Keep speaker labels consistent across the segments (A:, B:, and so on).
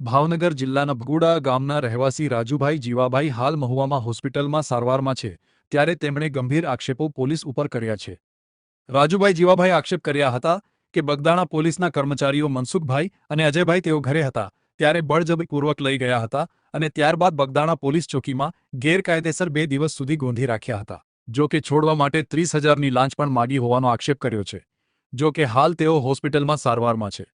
A: ભાવનગર જિલ્લાના ભગુડા ગામના રહેવાસી રાજુભાઈ જીવાભાઈ હાલ મહુવામાં હોસ્પિટલમાં સારવારમાં છે, ત્યારે તેમણે ગંભીર આક્ષેપો પોલીસ ઉપર કર્યા છે. રાજુભાઈ જીવાભાઈ આક્ષેપ કર્યા હતા કે બગદાણા પોલીસના કર્મચારીઓ મનસુખભાઈ અને અજયભાઈ તેઓ ઘરે હતા ત્યારે બળજબરીપૂર્વક લઈ ગયા હતા અને ત્યારબાદ બગદાણા પોલીસ ચોકીમાં ગેરકાયદેસર 2 દિવસ સુધી ગોંધી રાખ્યા હતા. જો કે છોડવા માટે 30,000ની લાંચ પણ માગી હોવાનો આક્ષેપ કર્યો છે. જો કે હાલ તેઓ હોસ્પિટલમાં સારવારમાં છે.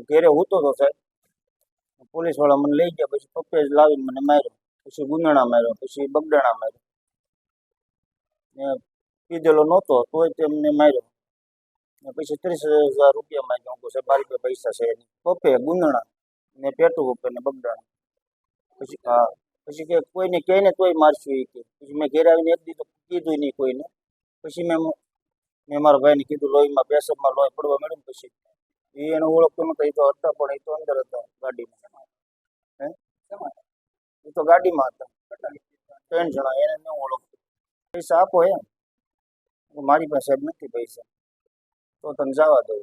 B: ઘેરે હોતો હતો સાહેબ, પોલીસ વાળા મને લઈ ગયા, પછી પપ્પે જ લાવીને મને માર્યો, પછી ગુંદણા માર્યો, પછી બગડાણા માર્યો ને પીધેલો નહોતો તોય તેમને માર્યો ને પછી 30,000 રૂપિયા માંગ્યા. હું સાહેબ મારી પાસે પૈસા છે નહીં. પપ્પે ગુંદણા ને પેટું ઉપર ને બગડાણા. પછી હા, પછી કે કોઈને કહે ને તોય મારશું એ કે. પછી મેં ઘેર આવીને એક દી તો કીધું નહીં કોઈને. પછી મેં મારા ભાઈને કીધું, લોહીમાં પેશાબમાં લોહી પડવા મળ્યું. પછી એને ઓળખતો નતો, એ તો હતા પણ એ તો અંદર હતા ગાડીમાં. એ તો ગાડીમાં હતા 3 જણા, એને ન ઓળખતો. પૈસા આપો એમ, મારી પાસે સાહેબ નથી પૈસા, તો તને જવા દઉં.